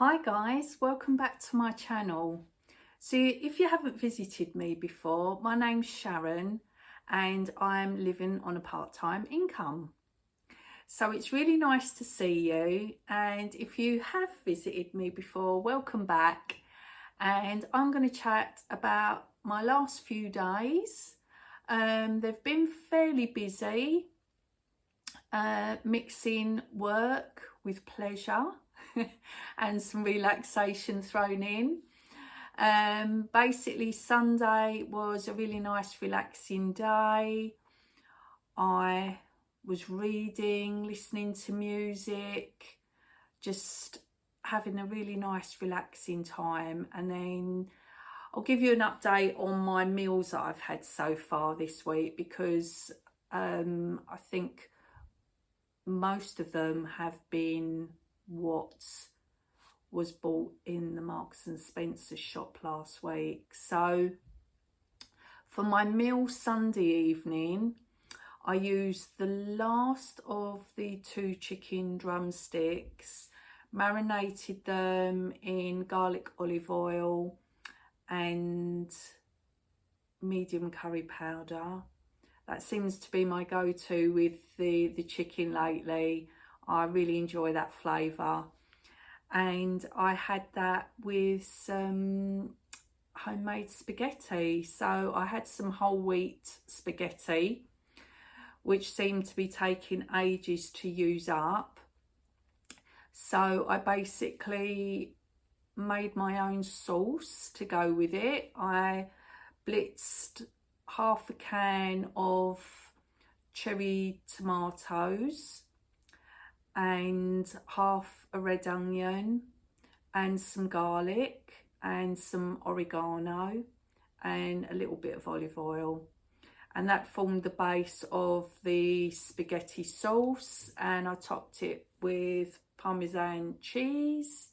Hi guys, welcome back to my channel. So if you haven't visited me before, my name's Sharon and I'm living on a part-time income. So it's really nice to see you, and if you have visited me before, welcome back. And I'm going to chat about my last few days. They've been fairly busy, mixing work with pleasure and some relaxation thrown in. Basically Sunday was a really nice relaxing day. I was reading, listening to music, just having a really nice relaxing time. And then I'll give you an update on my meals that I've had so far this week, because I think most of them have been what was bought in the Marks and Spencer shop last week. So for my meal Sunday evening, I used the last of the 2 chicken drumsticks, marinated them in garlic olive oil and medium curry powder. That seems to be my go-to with the chicken lately. I really enjoy that flavour. And I had that with some homemade spaghetti. So I had some whole wheat spaghetti, which seemed to be taking ages to use up. So I basically made my own sauce to go with it. I blitzed half a can of cherry tomatoes and half a red onion and some garlic and some oregano and a little bit of olive oil, and that formed the base of the spaghetti sauce. And I topped it with Parmesan cheese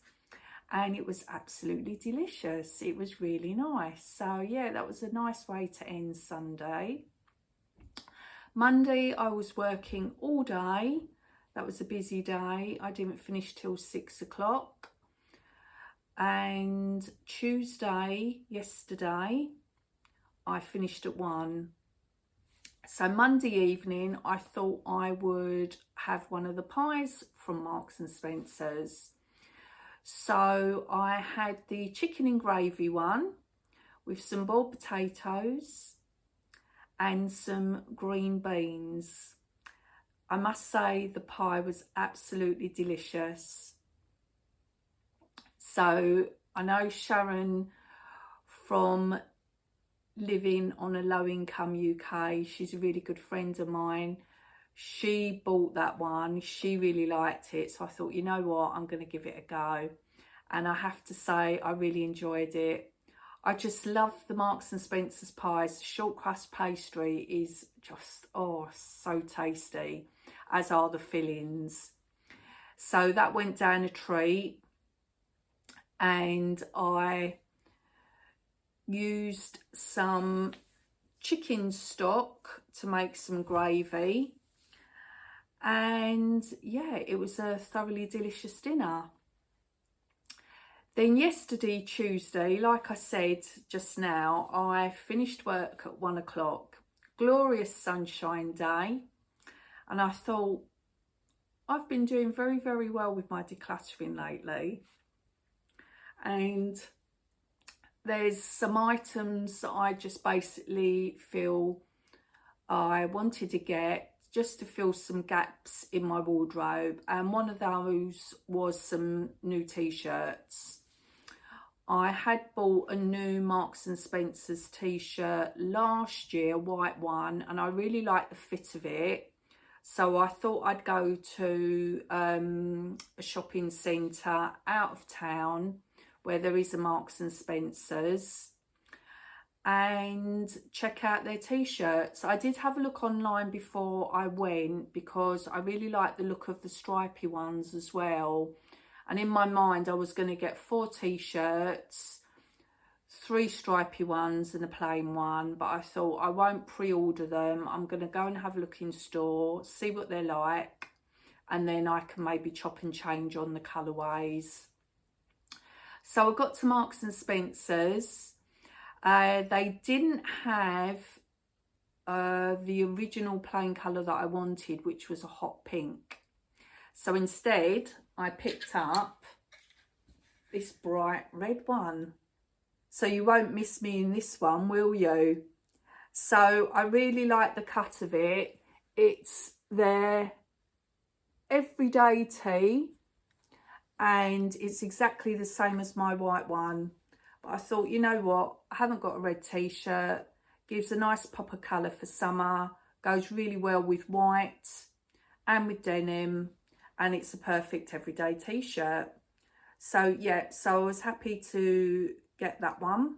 and it was absolutely delicious. It was really nice. So yeah, that was a nice way to end Sunday. Monday I was working all day. That was a busy day. I didn't finish till 6 o'clock. And Tuesday, yesterday, I finished at 1. So Monday evening, I thought I would have one of the pies from Marks and Spencer's. So I had the chicken and gravy one with some boiled potatoes and some green beans. I must say the pie was absolutely delicious. So I know Sharon from living on a low income UK, she's a really good friend of mine. She bought that one, she really liked it. So I thought, you know what, I'm going to give it a go. And I have to say, I really enjoyed it. I just love the Marks and Spencer's pies. The short crust pastry is just, oh, so tasty, as are the fillings. So that went down a treat. And I used some chicken stock to make some gravy. And yeah, it was a thoroughly delicious dinner. Then yesterday, Tuesday, like I said just now, I finished work at 1 o'clock. Glorious sunshine day. And I thought, I've been doing very, very well with my decluttering lately. And there's some items that I just basically feel I wanted to get just to fill some gaps in my wardrobe. And one of those was some new t-shirts. I had bought a new Marks and Spencer's t-shirt last year, a white one, and I really liked the fit of it. So I thought I'd go to a shopping centre out of town where there is a Marks and Spencer's and check out their t-shirts. I did have a look online before I went because I really like the look of the stripy ones as well. And in my mind, I was going to get 4 t-shirts, 3 stripy ones and a plain one. But I thought I won't pre-order them. I'm going to go and have a look in store, see what they're like. And then I can maybe chop and change on the colourways. So I got to Marks and Spencer's. They didn't have the original plain colour that I wanted, which was a hot pink. So instead, I picked up this bright red one. So you won't miss me in this one, will you? So I really like the cut of it. It's their everyday tee, and it's exactly the same as my white one. But I thought, you know what, I haven't got a red t-shirt, gives a nice pop of colour for summer, goes really well with white and with denim, and it's a perfect everyday t-shirt. So yeah, so I was happy to get that one.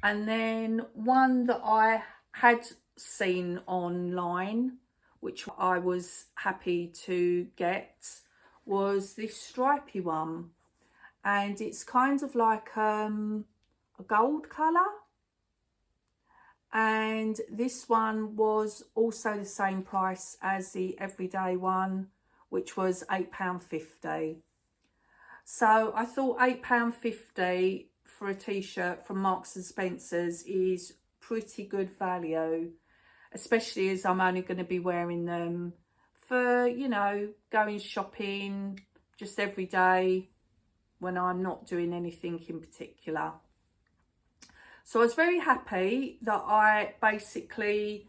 And then one that I had seen online, which I was happy to get, was this stripy one. And it's kind of like a gold colour. And this one was also the same price as the everyday one, which was £8.50. So I thought £8.50 for a t-shirt from Marks and Spencer's is pretty good value, especially as I'm only going to be wearing them for, you know, going shopping just every day when I'm not doing anything in particular. So I was very happy that I basically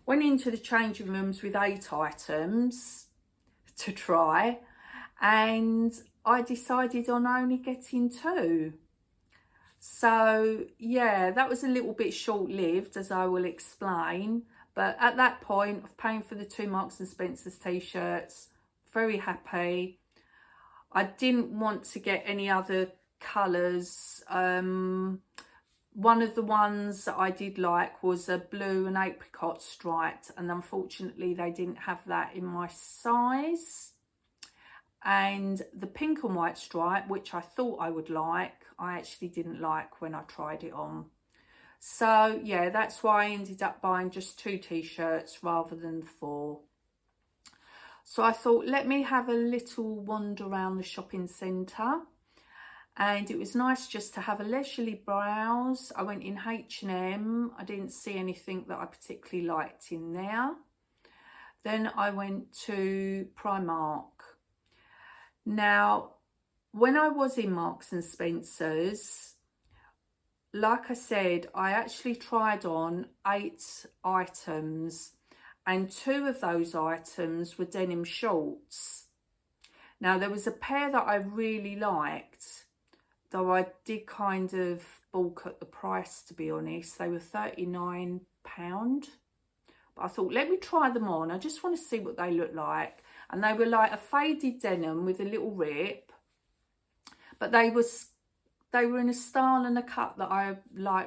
went into the changing rooms with 8 items to try, and I decided on only getting 2. So yeah, that was a little bit short-lived, as I will explain. But at that point of paying for the 2 Marks and Spencer's t-shirts, very happy. I didn't want to get any other colours. One of the ones that I did like was a blue and apricot striped, and unfortunately they didn't have that in my size. And the pink and white stripe, which I thought I would like, I actually didn't like when I tried it on. So yeah, that's why I ended up buying just 2 t-shirts rather than 4. So I thought, let me have a little wander around the shopping centre. And it was nice just to have a leisurely browse. I went in H&M. I didn't see anything that I particularly liked in there. Then I went to Primark. Now, when I was in Marks and Spencer's, like I said, I actually tried on 8 items, and 2 of those items were denim shorts. Now, there was a pair that I really liked, though I did kind of balk at the price, to be honest. They were £39. But I thought, let me try them on. I just want to see what they look like. And they were like a faded denim with a little rip. But they were in a style and a cut that I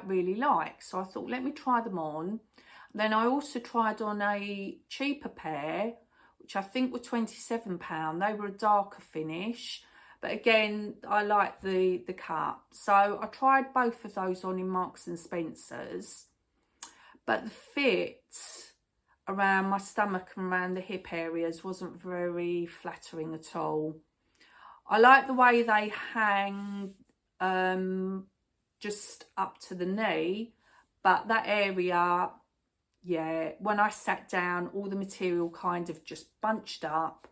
really like. So I thought, let me try them on. Then I also tried on a cheaper pair, which I think were £27. They were a darker finish. But again, I like the cut. So I tried both of those on in Marks and Spencer's. But the fit around my stomach and around the hip areas wasn't very flattering at all. I like the way they hang just up to the knee. But that area, yeah, when I sat down, all the material kind of just bunched up.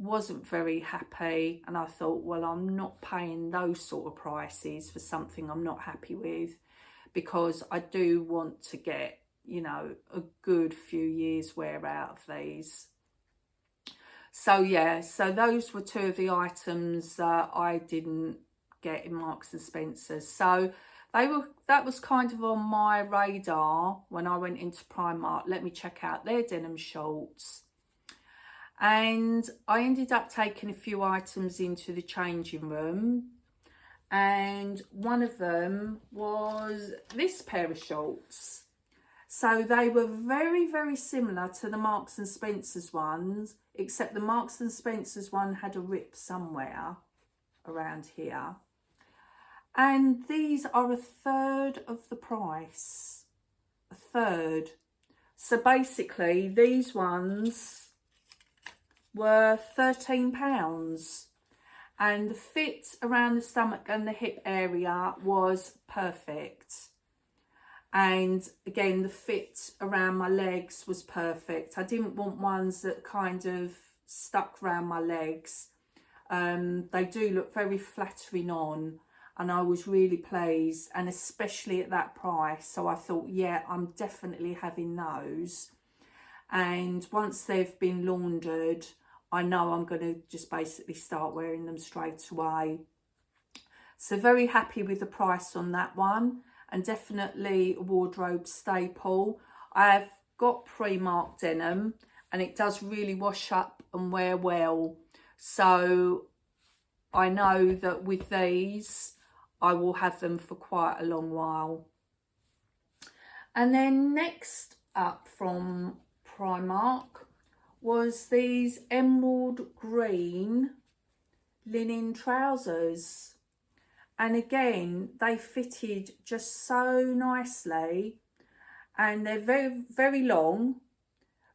Wasn't very happy, and I thought, well, I'm not paying those sort of prices for something I'm not happy with, because I do want to get, you know, a good few years wear out of these. So yeah, so those were 2 of the items that I didn't get in Marks and Spencer's. So that was kind of on my radar when I went into Primark. Let me check out their denim shorts. And I ended up taking a few items into the changing room. And one of them was this pair of shorts. So they were very, very similar to the Marks and Spencer's ones, except the Marks and Spencer's one had a rip somewhere around here. And these are 1/3 of the price. 1/3. So basically, these ones were £13, and the fit around the stomach and the hip area was perfect. And again, the fit around my legs was perfect. I didn't want ones that kind of stuck around my legs. They do look very flattering on, and I was really pleased, and especially at that price. So I thought, yeah, I'm definitely having those. And once they've been laundered, I know I'm going to just basically start wearing them straight away. So very happy with the price on that one, and definitely a wardrobe staple. I've got Primark denim, and it does really wash up and wear well. So I know that with these, I will have them for quite a long while. And then next up from Primark was these emerald green linen trousers. And again, they fitted just so nicely, and they're very, very long,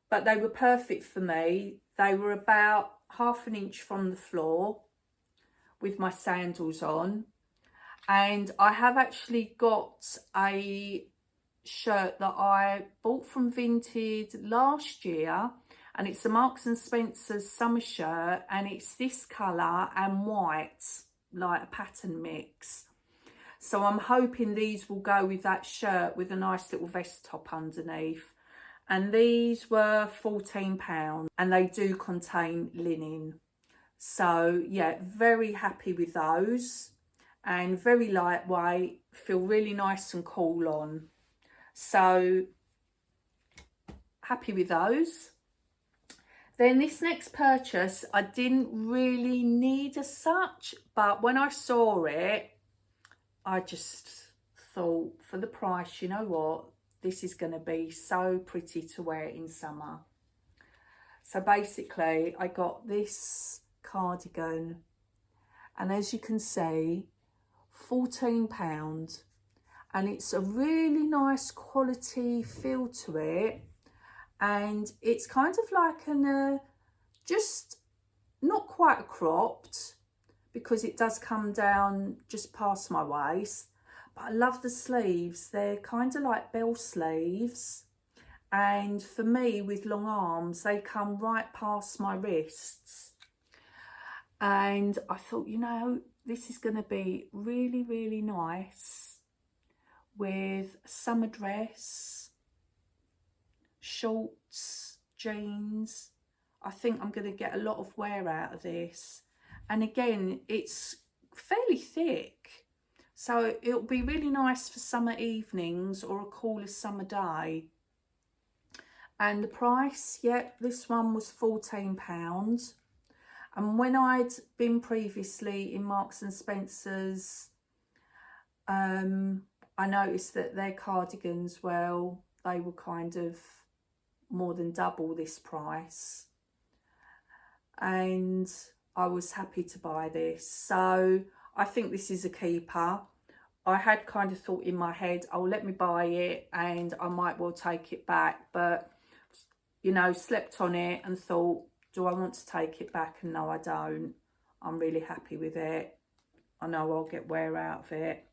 but they were perfect for me. They were about 1/2 inch from the floor with my sandals on. And I have actually got a shirt that I bought from Vinted last year, and it's a Marks and Spencer's summer shirt, and it's this colour and white, like a pattern mix. So I'm hoping these will go with that shirt with a nice little vest top underneath. And these were £14, and they do contain linen. So yeah, very happy with those, and very lightweight, feel really nice and cool on. So happy with those. Then this next purchase, I didn't really need as such, but when I saw it, I just thought, for the price, you know what, this is going to be so pretty to wear in summer. So basically, I got this cardigan, and as you can see, £14, and it's a really nice quality feel to it. And it's kind of like just not quite cropped, because it does come down just past my waist. But I love the sleeves. They're kind of like bell sleeves. And for me, with long arms, they come right past my wrists. And I thought, you know, this is going to be really, really nice with a summer dress, shorts, jeans. I think I'm going to get a lot of wear out of this. And again, it's fairly thick, so it'll be really nice for summer evenings or a cooler summer day. And the price, yep, this one was £14. And when I'd been previously in Marks and Spencer's, I noticed that their cardigans, well, they were kind of more than double this price, and I was happy to buy this. So I think this is a keeper. I had kind of thought in my head, oh, let me buy it and I might well take it back, but you know, slept on it and thought, do I want to take it back? And no, I don't. I'm really happy with it. I know I'll get wear out of it.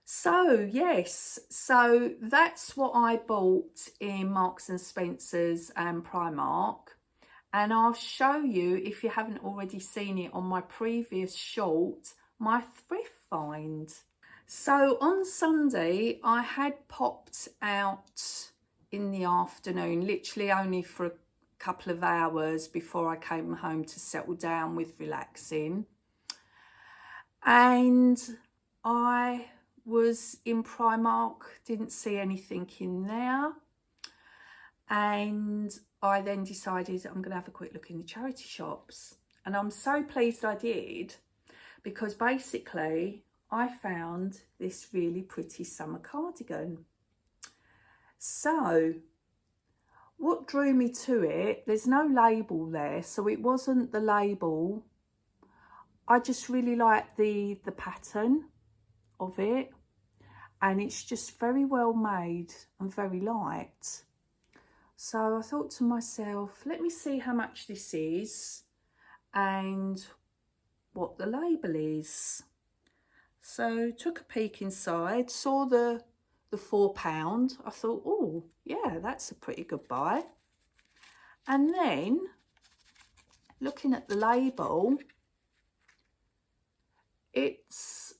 So yes, so that's what I bought in Marks and Spencer's and Primark. And I'll show you, if you haven't already seen it on my previous short, my thrift find. So on Sunday, I had popped out in the afternoon, literally only for a couple of hours before I came home to settle down with relaxing. And I was in Primark, didn't see anything in there. And I then decided I'm going to have a quick look in the charity shops. And I'm so pleased I did, because basically I found this really pretty summer cardigan. So what drew me to it, there's no label there, so it wasn't the label. I just really like the pattern of it, and it's just very well made and very light. So I thought to myself, let me see how much this is and what the label is. So took a peek inside, saw the £4. I thought, oh yeah, that's a pretty good buy. And then looking at the label, it's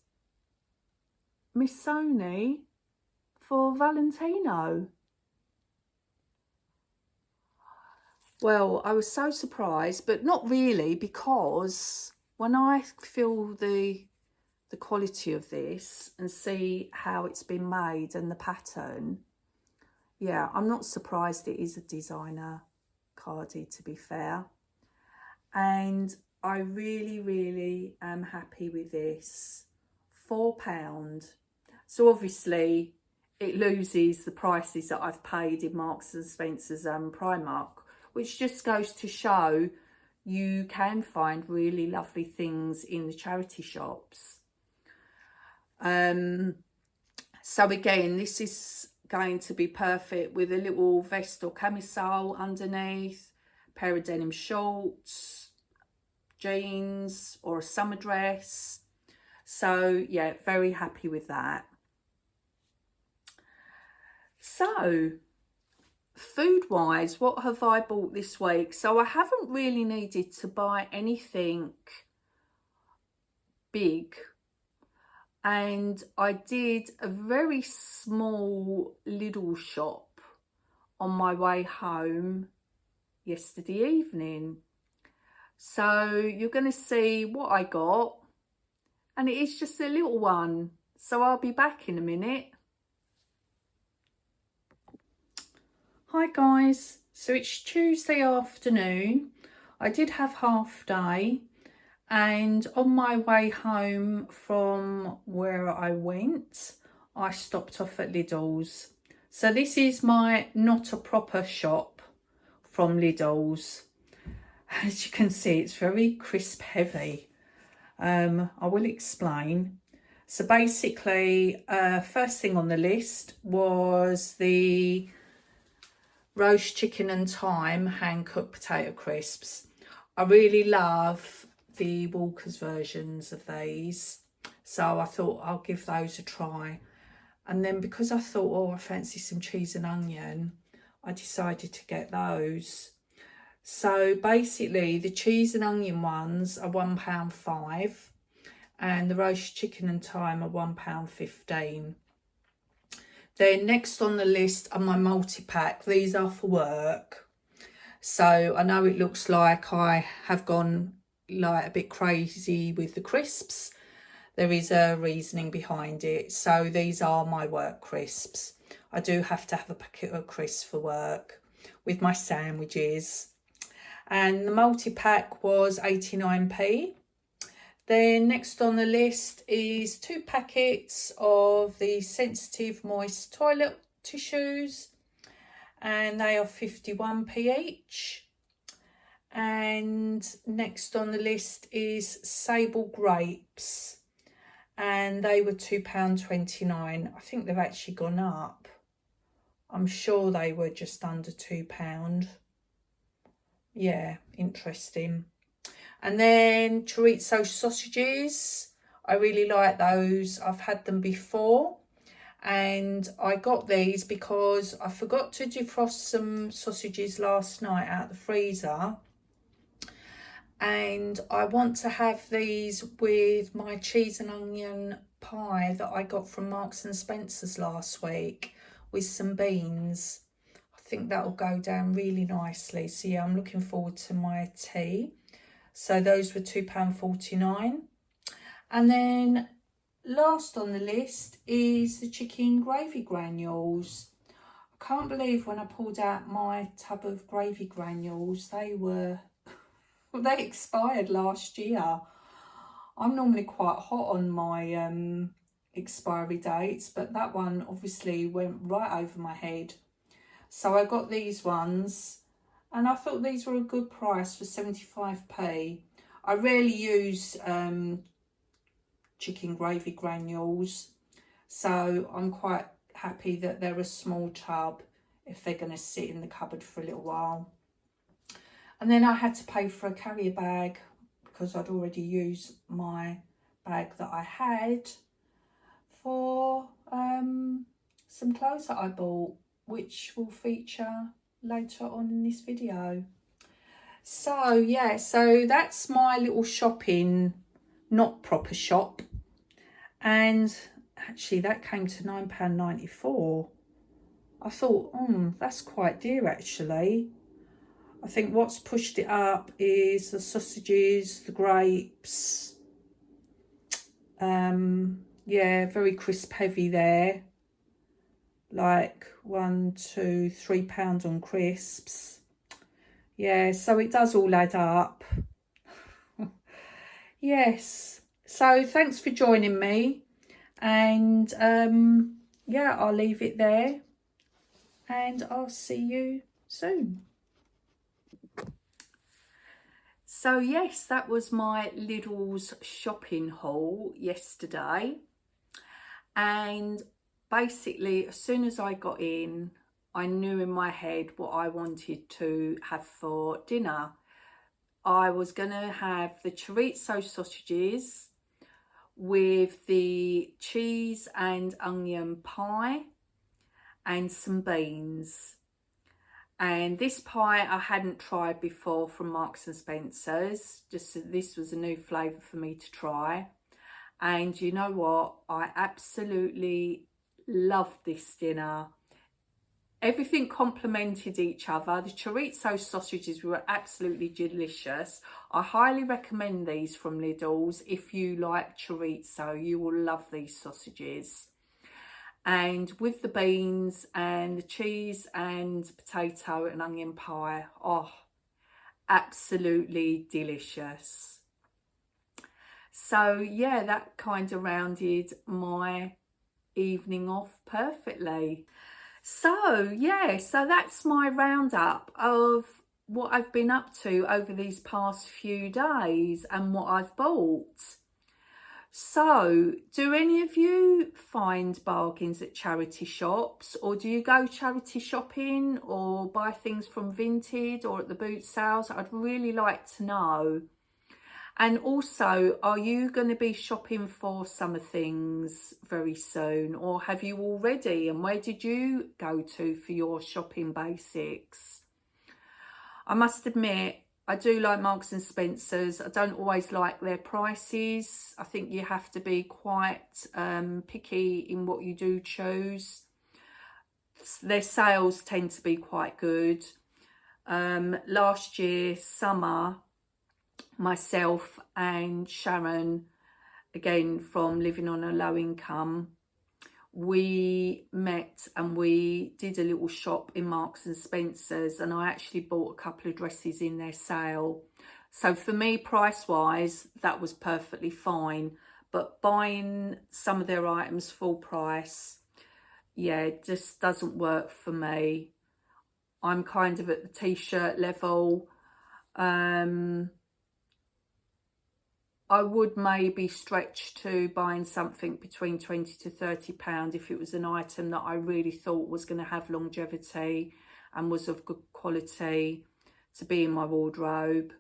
Missoni for Valentino. Well, I was so surprised, but not really, because when I feel the quality of this and see how it's been made and the pattern, yeah, I'm not surprised it is a designer cardie, to be fair. And I really am happy with this. £4. So obviously it loses the prices that I've paid in Marks and Spencer's and Primark, which just goes to show you can find really lovely things in the charity shops. So again, this is going to be perfect with a little vest or camisole underneath, pair of denim shorts, jeans, or a summer dress. So yeah, very happy with that. So food wise, what have I bought this week? So I haven't really needed to buy anything big, and I did a very small Lidl shop on my way home yesterday evening. So you're going to see what I got, and it is just a little one. So I'll be back in a minute. Hi guys, so it's Tuesday afternoon. I did have half day, and on my way home from where I went, I stopped off at Lidl's. So this is my not a proper shop from Lidl's. As you can see, it's very crisp heavy. I will explain. So basically, first thing on the list was the roast chicken and thyme hand-cooked potato crisps. I really love the Walker's versions of these, so I thought I'll give those a try. And then because I thought, oh, I fancy some cheese and onion, I decided to get those. So basically the cheese and onion ones are £1.05 and the roast chicken and thyme are £1.15. Then next on the list are my multi-pack. These are for work. So I know it looks like I have gone like a bit crazy with the crisps. There is a reasoning behind it. So these are my work crisps. I do have to have a packet of crisps for work with my sandwiches. And the multi-pack was 89p. Then next on the list is 2 packets of the sensitive moist toilet tissues, and they are 51p each. And next on the list is sable grapes, and they were £2.29. I think they've actually gone up. I'm sure they were just under £2. Yeah, interesting. And then chorizo sausages. I really like those. I've had them before, and I got these because I forgot to defrost some sausages last night out of the freezer, and I want to have these with my cheese and onion pie that I got from Marks and Spencer's last week with some beans. I think that'll go down really nicely. So yeah, I'm looking forward to my tea. So those were £2.49. And then last on the list is the chicken gravy granules. I can't believe when I pulled out my tub of gravy granules, they expired last year. I'm normally quite hot on my expiry dates, but that one obviously went right over my head. So I got these ones, and I thought these were a good price for 75p. I rarely use chicken gravy granules, so I'm quite happy that they're a small tub if they're going to sit in the cupboard for a little while. And then I had to pay for a carrier bag because I'd already used my bag that I had for some clothes that I bought, which will feature later on in this video. So yeah, so that's my little shopping, not proper shop. And actually that came to £9.94. I thought, that's quite dear actually. I think what's pushed it up is the sausages, the grapes. Yeah, very crisp heavy there. Like £1, £2, £3 on crisps. Yeah, so it does all add up. Yes. So thanks for joining me. And yeah, I'll leave it there. And I'll see you soon. So yes, that was my Lidl's shopping haul yesterday. And basically, as soon as I got in, I knew in my head what I wanted to have for dinner. I was going to have the chorizo sausages with the cheese and onion pie and some beans. And this pie I hadn't tried before from Marks and Spencer's. Just this was a new flavour for me to try. And you know what? I absolutely loved this dinner. Everything complemented each other. The chorizo sausages were absolutely delicious. I highly recommend these from Lidl's. If you like chorizo, you will love these sausages. And with the beans and the cheese and potato and onion pie, oh, absolutely delicious. So yeah, that kind of rounded my evening off perfectly. So yeah, so that's my roundup of what I've been up to over these past few days and what I've bought. So, do any of you find bargains at charity shops, or do you go charity shopping or buy things from Vinted or at the boot sales? I'd really like to know. And also, are you going to be shopping for summer things very soon, or have you already? And where did you go to for your shopping basics? I must admit, I do like Marks and Spencer's. I don't always like their prices. I think you have to be quite picky in what you do choose. Their sales tend to be quite good. Last year, summer, myself and Sharon, again from Living on a Low Income, we met and we did a little shop in Marks and Spencer's, and I actually bought a couple of dresses in their sale. So for me, price wise, that was perfectly fine, but buying some of their items full price, yeah, it just doesn't work for me. I'm kind of at the t-shirt level. I would maybe stretch to buying something between £20 to £30 if it was an item that I really thought was going to have longevity and was of good quality to be in my wardrobe.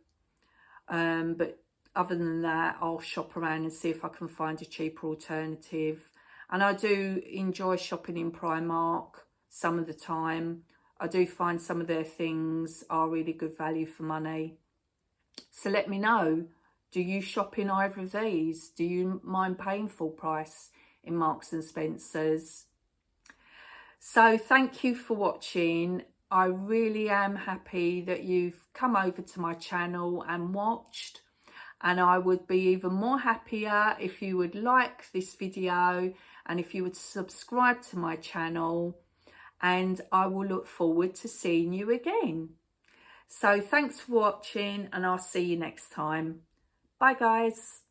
But other than that, I'll shop around and see if I can find a cheaper alternative. And I do enjoy shopping in Primark some of the time. I do find some of their things are really good value for money. So let me know. Do you shop in either of these? Do you mind paying full price in Marks and Spencer's? So thank you for watching. I really am happy that you've come over to my channel and watched. And I would be even more happier if you would like this video and if you would subscribe to my channel. And I will look forward to seeing you again. So thanks for watching, and I'll see you next time. Bye guys.